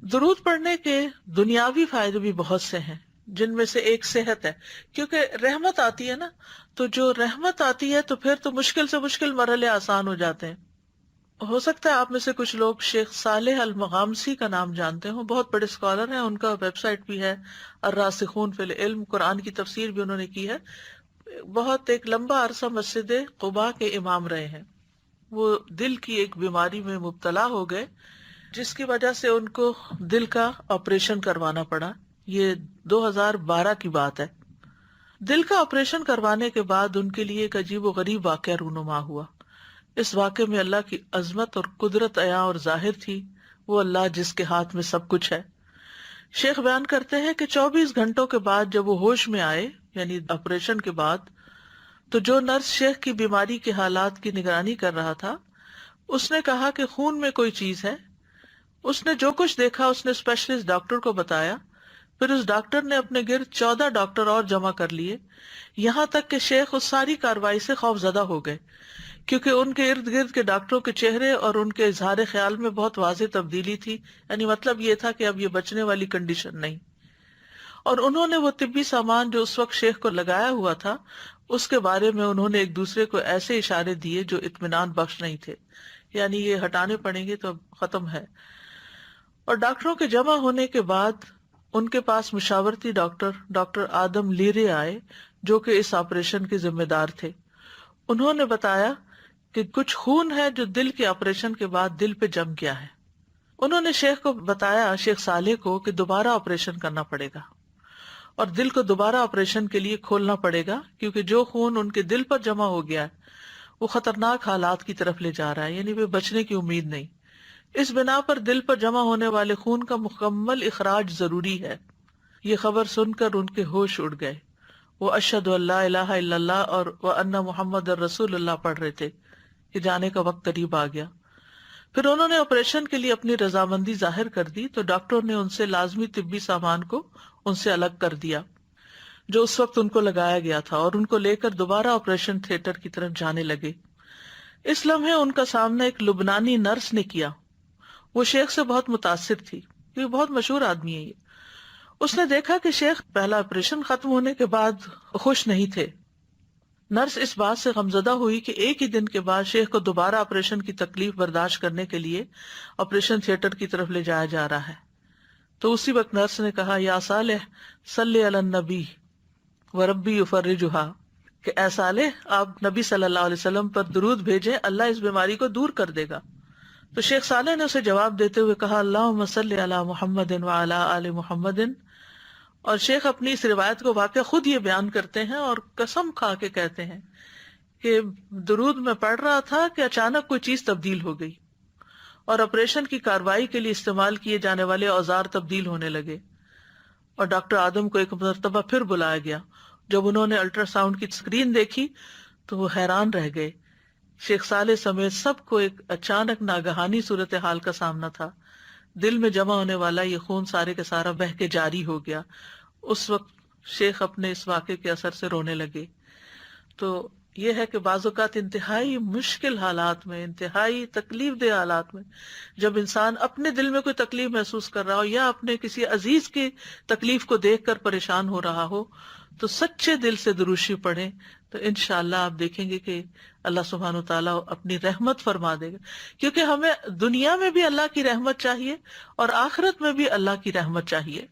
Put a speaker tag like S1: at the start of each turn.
S1: درود پڑھنے کے دنیاوی فائدے بھی بہت سے ہیں، جن میں سے ایک صحت ہے، کیونکہ رحمت آتی ہے نا، تو جو رحمت آتی ہے تو پھر تو مشکل سے مشکل مرحلے آسان ہو جاتے ہیں۔ ہو سکتا ہے آپ میں سے کچھ لوگ شیخ صالح المغامسی کا نام جانتے ہوں، بہت بڑے اسکالر ہیں، ان کا ویب سائٹ بھی ہے الراسخون فی العلم، قرآن کی تفسیر بھی انہوں نے کی ہے، بہت ایک لمبا عرصہ مسجد قباء کے امام رہے ہیں۔ وہ دل کی ایک بیماری میں مبتلا ہو گئے، جس کی وجہ سے ان کو دل کا آپریشن کروانا پڑا۔ یہ 2012 کی بات ہے۔ دل کا آپریشن کروانے کے بعد ان کے لیے ایک عجیب و غریب واقعہ رونما ہوا۔ اس واقعے میں اللہ کی عظمت اور قدرت عیاں اور ظاہر تھی، وہ اللہ جس کے ہاتھ میں سب کچھ ہے۔ شیخ بیان کرتے ہیں کہ 24 گھنٹوں کے بعد جب وہ ہوش میں آئے، یعنی آپریشن کے بعد، تو جو نرس شیخ کی بیماری کے حالات کی نگرانی کر رہا تھا، اس نے کہا کہ خون میں کوئی چیز ہے۔ اس نے جو کچھ دیکھا اس نے اسپیشلسٹ ڈاکٹر کو بتایا، پھر اس ڈاکٹر نے اپنے گرد 14 ڈاکٹر اور جمع کر لیے، یہاں تک کہ شیخ اس ساری کارروائی سے خوف زدہ ہو گئے، کیونکہ ان کے ارد گرد کے ڈاکٹروں کے چہرے اور ان کے اظہار خیال میں بہت واضح تبدیلی تھی، یعنی مطلب یہ تھا کہ اب یہ بچنے والی کنڈیشن نہیں۔ اور انہوں نے وہ طبی سامان جو اس وقت شیخ کو لگایا ہوا تھا، اس کے بارے میں انہوں نے ایک دوسرے کو ایسے اشارے دیے جو اطمینان بخش نہیں تھے، یعنی یہ ہٹانے پڑیں گے تو اب ختم ہے۔ اور ڈاکٹروں کے جمع ہونے کے بعد ان کے پاس مشاورتی ڈاکٹر آدم لیرے آئے، جو کہ اس آپریشن کے ذمہ دار تھے۔ انہوں نے بتایا کہ کچھ خون ہے جو دل کے آپریشن کے بعد دل پہ جم گیا ہے۔ انہوں نے شیخ کو بتایا، شیخ صالح کو، کہ دوبارہ آپریشن کرنا پڑے گا اور دل کو دوبارہ آپریشن کے لیے کھولنا پڑے گا، کیونکہ جو خون ان کے دل پر جمع ہو گیا ہے وہ خطرناک حالات کی طرف لے جا رہا ہے، یعنی وہ بچنے کی امید نہیں۔ اس بنا پر دل پر جمع ہونے والے خون کا مکمل اخراج ضروری ہے۔ یہ خبر سن کر ان کے ہوش اڑ گئے۔ وہ اشہد ان لا الہ الا اللہ اور وان محمد رسول اللہ پڑھ رہے تھے کہ جانے کا وقت قریب آ گیا۔ پھر انہوں نے آپریشن کے لیے اپنی رضامندی ظاہر کر دی تو ڈاکٹروں نے ان سے لازمی طبی سامان کو ان سے الگ کر دیا جو اس وقت ان کو لگایا گیا تھا، اور ان کو لے کر دوبارہ آپریشن تھیٹر کی طرف جانے لگے۔ اس لمحے ان کا سامنا ایک لبنانی نرس نے کیا۔ وہ شیخ سے بہت متاثر تھی، یہ بہت مشہور آدمی ہے۔ اس نے دیکھا کہ شیخ پہلا آپریشن ختم ہونے کے بعد خوش نہیں تھے۔ نرس اس بات سے غمزدہ ہوئی کہ ایک ہی دن کے بعد شیخ کو دوبارہ آپریشن کی تکلیف برداشت کرنے کے لیے آپریشن تھیٹر کی طرف لے جایا جا رہا ہے۔ تو اسی وقت نرس نے کہا، یا صالح صلی علی النبی وربی یفرجھا، کہ اے صالح آپ نبی صلی اللہ علیہ وسلم پر درود بھیجیں، اللہ اس بیماری کو دور کر دے گا۔ تو شیخ صالح نے اسے جواب دیتے ہوئے کہا، اللہم صلی علی محمد وعلی آل محمد۔ اور شیخ اپنی اس روایت کو واقعہ خود یہ بیان کرتے ہیں اور قسم کھا کے کہتے ہیں کہ درود میں پڑھ رہا تھا کہ اچانک کوئی چیز تبدیل ہو گئی اور آپریشن کی کاروائی کے لیے استعمال کیے جانے والے اوزار تبدیل ہونے لگے، اور ڈاکٹر آدم کو ایک مرتبہ پھر بلایا گیا۔ جب انہوں نے الٹرا ساؤنڈ کی اسکرین دیکھی تو وہ حیران رہ گئے۔ شیخ صالح سمیت سب کو ایک اچانک ناگہانی صورتحال کا سامنا تھا۔ دل میں جمع ہونے والا یہ خون سارے کا سارا بہہ کے جاری ہو گیا۔ اس وقت شیخ اپنے اس واقعے کے اثر سے رونے لگے۔ تو یہ ہے کہ بعض اوقات انتہائی مشکل حالات میں، انتہائی تکلیف دہ حالات میں، جب انسان اپنے دل میں کوئی تکلیف محسوس کر رہا ہو یا اپنے کسی عزیز کی تکلیف کو دیکھ کر پریشان ہو رہا ہو، تو سچے دل سے دروشی پڑھیں، تو انشاءاللہ آپ دیکھیں گے کہ اللہ سبحانہ و تعالیٰ اپنی رحمت فرما دے گا، کیونکہ ہمیں دنیا میں بھی اللہ کی رحمت چاہیے اور آخرت میں بھی اللہ کی رحمت چاہیے۔